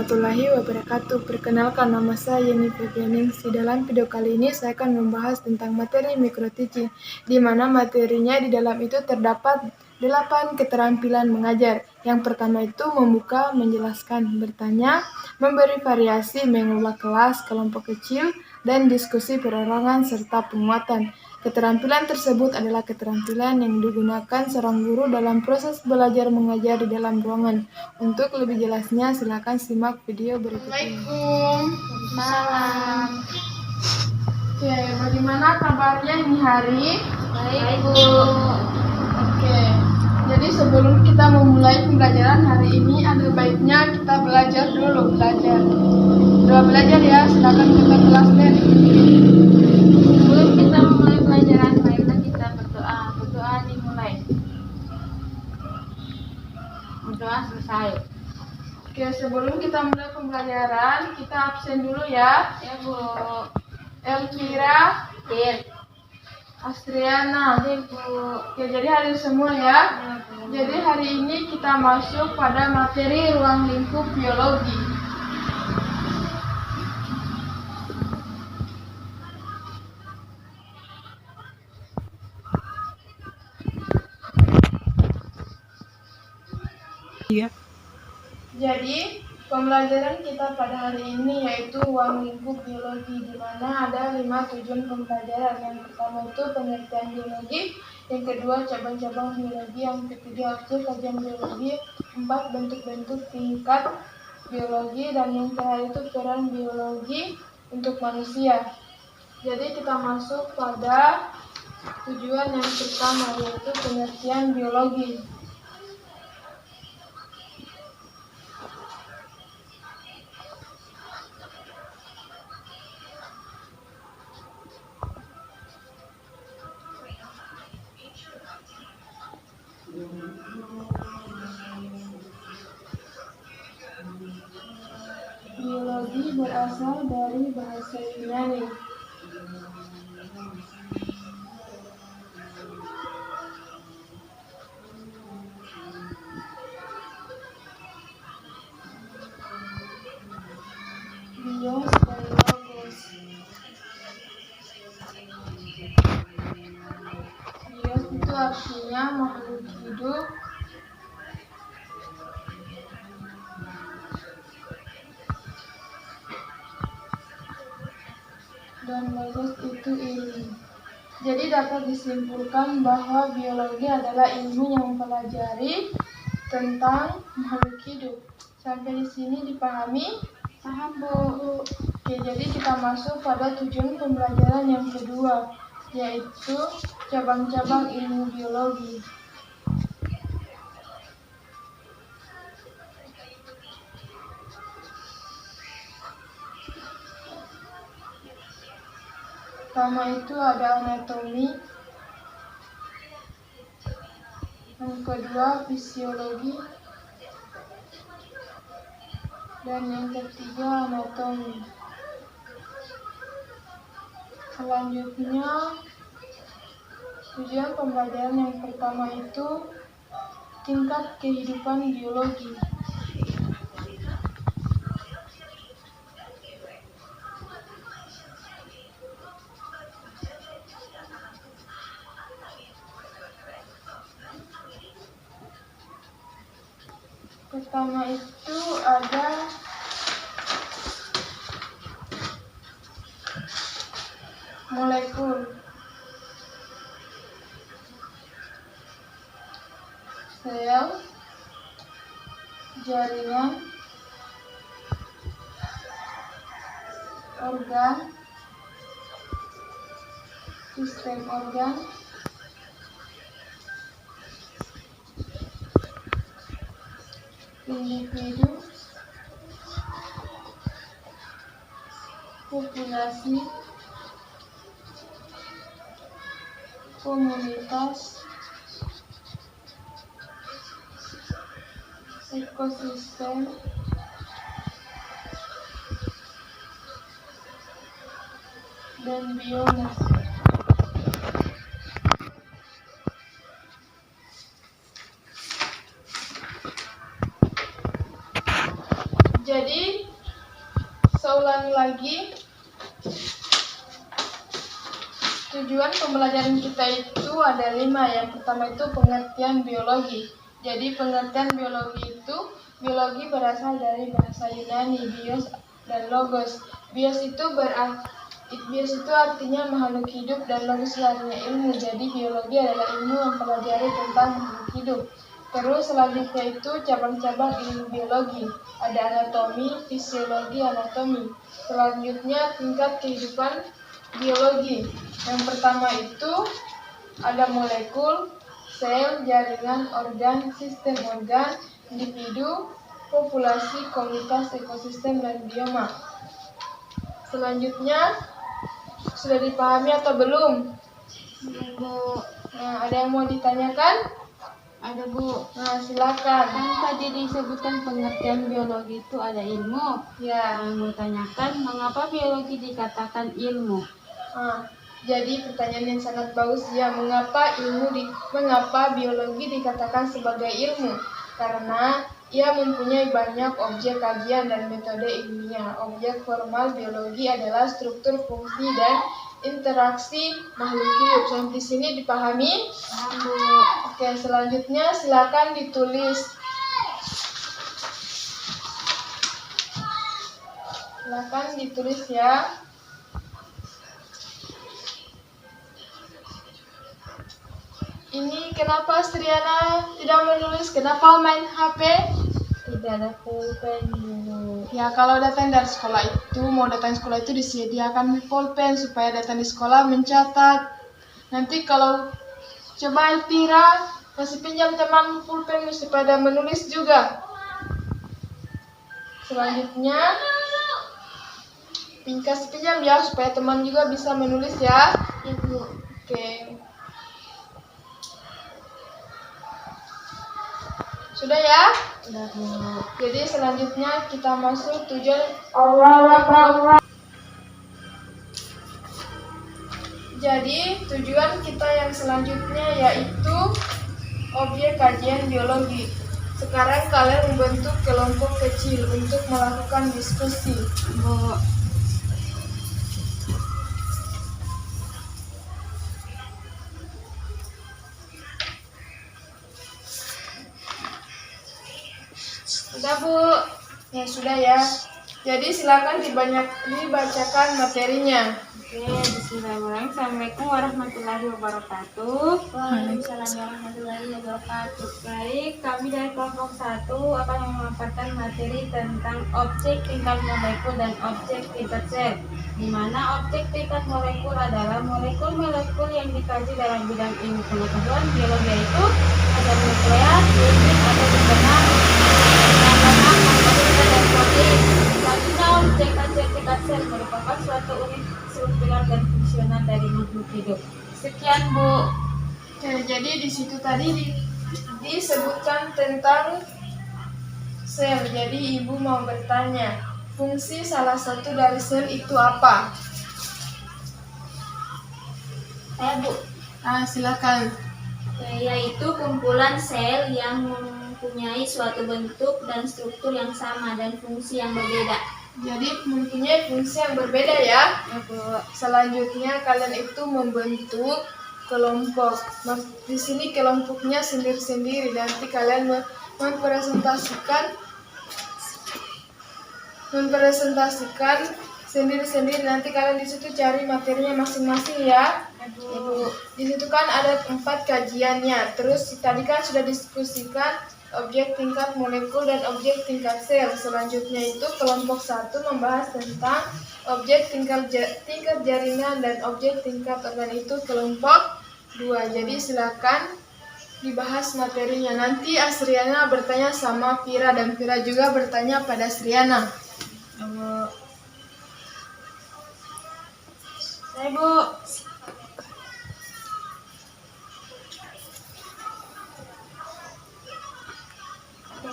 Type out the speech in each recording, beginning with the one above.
warahmatullahi wabarakatuh. Perkenalkan, nama saya Yeni Febrianingsi. Dalam video kali ini saya akan membahas tentang materi micro teaching, di mana materinya di dalam itu terdapat 8 keterampilan mengajar. Yang pertama itu membuka, menjelaskan, bertanya, memberi variasi, mengubah kelas, kelompok kecil, dan diskusi perorangan serta penguatan. Keterampilan tersebut adalah keterampilan yang digunakan seorang guru dalam proses belajar mengajar di dalam ruangan. Untuk lebih jelasnya, silakan simak video berikut ini. Waalaikumsalam. Oke, bagaimana kabarnya ini hari? Baik, Bu. Oke, jadi sebelum kita memulai pembelajaran hari ini, ada baiknya kita belajar dulu. Udah belajar ya, silakan kita kelas deh. Sebelum kita memulai pelajaran, marilah kita berdoa. Berdoa dimulai. Berdoa selesai. Oke, sebelum kita mulai pembelajaran, kita absen dulu ya. Ya, Bu. Elvira, Tir. Astriana. Tir, Bu. Oke, jadi hadir semua ya. Ya, Bu. Jadi hari ini kita masuk pada materi ruang lingkup biologi. Iya. Jadi pembelajaran kita pada hari ini yaitu ruang lingkup biologi, di mana ada 5 tujuan pembelajaran. Yang pertama itu pengertian biologi, yang kedua cabang-cabang biologi, yang ketiga objek kajian biologi, 4 bentuk-bentuk tingkat biologi, dan yang terakhir itu peran biologi untuk manusia. Jadi kita masuk pada tujuan yang pertama yaitu pengertian biologi. Biologi berasal dari bahasa Yunani. Bios dan logos. Bios itu artinya makhluk hidup. Dan logos itu ilmu. Jadi dapat disimpulkan bahwa biologi adalah ilmu yang mempelajari tentang makhluk hidup. Sampai di sini dipahami? Paham, Bu. Oke, jadi kita masuk pada tujuan pembelajaran yang kedua, yaitu cabang-cabang ilmu biologi. Pertama itu ada anatomi, yang kedua fisiologi, dan yang ketiga anatomi. Selanjutnya, tujuan pembelajaran yang pertama itu tingkat kehidupan biologi. Pertama itu ada molekul, sel, jaringan, organ, sistem organ, individu, populasi, komunitas, ekosistem, dan biomas. Jadi ulangi lagi. Tujuan pembelajaran kita itu ada 5. Yang pertama itu pengertian biologi. Jadi pengertian biologi itu, biologi berasal dari bahasa Yunani, bios dan logos. Bios itu artinya makhluk hidup dan logos artinya ilmu. Jadi biologi adalah ilmu yang mempelajari tentang makhluk hidup. Terus selanjutnya itu cabang-cabang ilmu biologi. Ada anatomi, fisiologi, anatomi. Selanjutnya tingkat kehidupan biologi. Yang pertama itu ada molekul, sel, jaringan, organ, sistem organ, individu, populasi, komunitas, ekosistem, dan bioma. Selanjutnya, sudah dipahami atau belum? Bu, Nah, ada yang mau ditanyakan? ada Bu. Nah, silakan. Kan tadi disebutkan pengertian biologi itu ada ilmu. Ya. Mau tanyakan, mengapa biologi dikatakan ilmu? Jadi pertanyaan yang sangat bagus ya, mengapa biologi dikatakan sebagai ilmu? Karena ia mempunyai banyak objek kajian dan metode ilmiah. Objek formal biologi adalah struktur, fungsi, dan interaksi makhluk hidup. Sampai sini dipahami? Paham Bu. Oke, selanjutnya silakan ditulis. Silakan ditulis ya. Ini kenapa Striana tidak menulis? Kenapa main HP? Tidak ada pulpen Bu. Ya, kalau datang dari sekolah itu, mau datang sekolah itu disediakan pulpen supaya datang di sekolah mencatat. Nanti kalau coba Elvira kasih pinjam teman pulpen supaya menulis juga. Selanjutnya, kasih pinjam ya supaya teman juga bisa menulis ya. Ya Bu. Oke. Sudah ya? Sudah Bu. Jadi selanjutnya kita masuk tujuan. Jadi tujuan kita yang selanjutnya yaitu objek kajian biologi. Sekarang kalian membentuk kelompok kecil untuk melakukan diskusi. Bu. Sudah Bu? Ya sudah ya. Jadi silakan dibacakan materinya. Oke, bismillahirrahmanirrahim. Assalamualaikum warahmatullahi wabarakatuh. Waalaikumsalam warahmatullahi wabarakatuh. Baik, kami dari kelompok 1 akan memaparkan materi tentang objek tingkat molekul dan objek tingkat sel. Di mana objek tingkat molekul adalah molekul-molekul yang dikaji dalam bidang ilmu pengetahuan biologi, yaitu ada nukleus, lipid, ada benang, dan protein. Selanjutnya objek tingkat sel merupakan suatu unit struktural dan fungsional dari makhluk hidup. Sekian Bu. Jadi di situ tadi disebutkan tentang sel. Jadi Ibu mau bertanya, fungsi salah satu dari sel itu apa? Bu. Silakan. Yaitu kumpulan sel yang mempunyai suatu bentuk dan struktur yang sama dan fungsi yang berbeda. Jadi mempunyai fungsi yang berbeda ya. Bu. Selanjutnya kalian itu membentuk kelompok. Di sini kelompoknya sendiri-sendiri. Nanti kalian mempresentasikan sendiri-sendiri. Nanti kalian di situ cari materinya masing-masing ya. Bu. Di situ kan ada 4 kajiannya. Terus tadi kan sudah diskusikan objek tingkat molekul dan objek tingkat sel. Selanjutnya itu kelompok 1 membahas tentang objek tingkat jaringan dan objek tingkat organ, itu kelompok 2. Jadi silakan dibahas materinya. Nanti Asriana bertanya sama Vira dan Vira juga bertanya pada Asriana. Bu.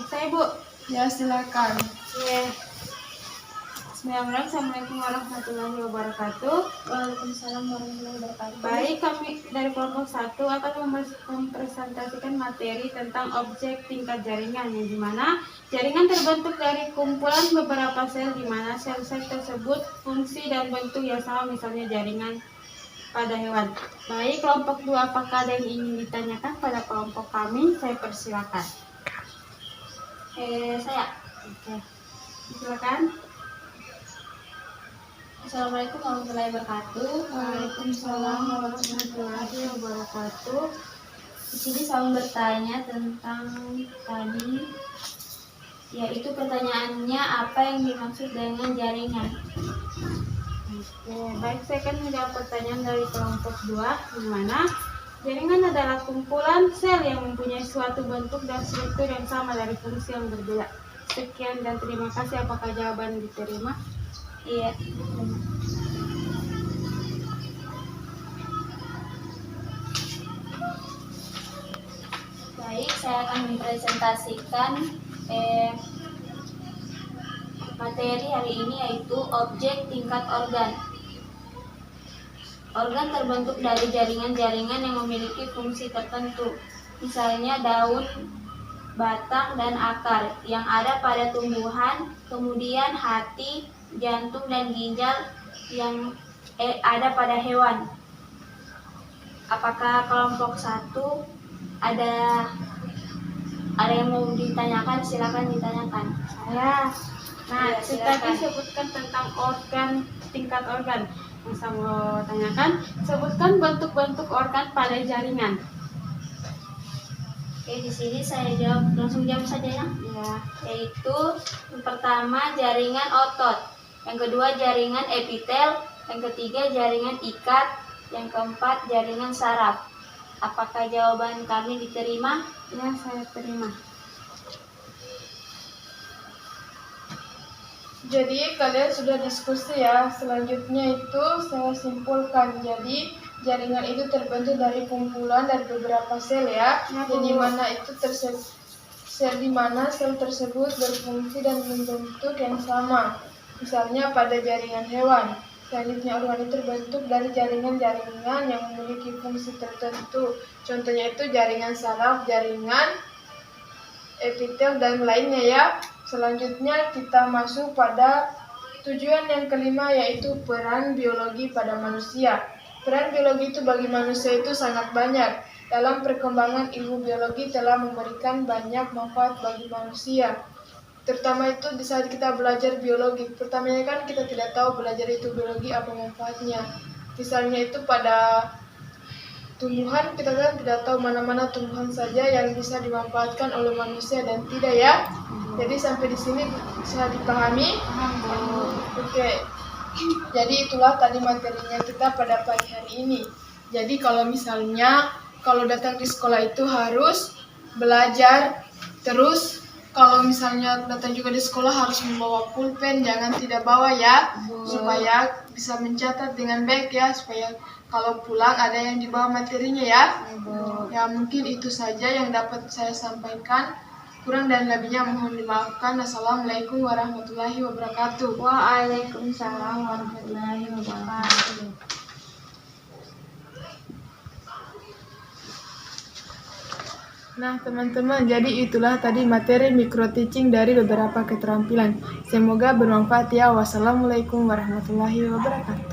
Saya Bu. Ya silakan. Bismillahirrahmanirrahim. Assalamualaikum warahmatullahi wabarakatuh. Waalaikumsalam warahmatullahi wabarakatuh. Baik, Baik, kami dari kelompok 1 akan mempresentasikan materi tentang objek tingkat jaringan, yang dimana jaringan terbentuk dari kumpulan beberapa sel, di mana sel-sel tersebut fungsi dan bentuk yang sama, misalnya jaringan pada hewan. Baik, kelompok 2, apakah ada yang ingin ditanyakan pada kelompok kami? Saya persilakan. Saya. Oke, silakan. Assalamualaikum warahmatullahi wabarakatuh. Waalaikumsalam warahmatullahi wabarakatuh. Di sini saya bertanya tentang tadi, yaitu pertanyaannya apa yang dimaksud dengan jaringan? Oke, baik, saya akan menjawab pertanyaan dari kelompok 2, di mana jaringan adalah kumpulan sel yang mempunyai suatu bentuk dan struktur yang sama dari fungsi yang berbeda. Sekian dan terima kasih. Apakah jawaban diterima? Iya. Baik, saya akan mempresentasikan materi hari ini, yaitu objek tingkat organ. Organ terbentuk dari jaringan-jaringan yang memiliki fungsi tertentu, misalnya daun, batang, dan akar yang ada pada tumbuhan, kemudian hati, jantung, dan ginjal yang ada pada hewan. Apakah kelompok 1 ada yang mau ditanyakan? Silakan ditanyakan. Nah, Iya, tadi silakan. sebutkan tentang organ, tingkat organ. Yang saya mau tanyakan, sebutkan bentuk-bentuk organ pada jaringan. Oke, di sini saya langsung jawab saja ya. Ya, Yaitu yang pertama jaringan otot, yang kedua jaringan epitel, yang ketiga jaringan ikat, yang keempat jaringan saraf. Apakah jawaban kami diterima? ya, saya terima. Jadi kalian sudah diskusi ya. Selanjutnya itu saya simpulkan. Jadi jaringan itu terbentuk dari kumpulan dari beberapa sel ya. Ya, Bu. Jadi mana itu di mana sel tersebut berfungsi dan membentuk yang sama. Misalnya pada jaringan hewan. Selanjutnya organ itu terbentuk dari jaringan-jaringan yang memiliki fungsi tertentu. Contohnya itu jaringan saraf, jaringan epitel, dan lainnya ya. Selanjutnya kita masuk pada tujuan yang kelima, yaitu peran biologi pada manusia. Peran biologi itu bagi manusia itu sangat banyak. Dalam perkembangan ilmu biologi telah memberikan banyak manfaat bagi manusia. Terutama itu di saat kita belajar biologi. Pertamanya kan kita tidak tahu belajar itu biologi apa manfaatnya. Misalnya itu pada tumbuhan, kita kan tidak tahu mana-mana tumbuhan saja yang bisa dimanfaatkan oleh manusia dan tidak ya. Jadi sampai di sini bisa dipahami? Paham, Bu. Oke. Jadi itulah tadi materinya kita pada pagi hari ini. Jadi kalau misalnya kalau datang di sekolah itu harus belajar, terus kalau misalnya datang juga di sekolah harus membawa pulpen, jangan tidak bawa ya, supaya bisa mencatat dengan baik ya, supaya kalau pulang ada yang dibawa materinya ya. Ya mungkin itu saja yang dapat saya sampaikan. Kurang dan lebihnya mohon dimaafkan. Assalamualaikum warahmatullahi wabarakatuh. Waalaikumsalam warahmatullahi wabarakatuh. Nah teman-teman, jadi itulah tadi materi micro teaching dari beberapa keterampilan. Semoga bermanfaat ya. Wassalamualaikum warahmatullahi wabarakatuh.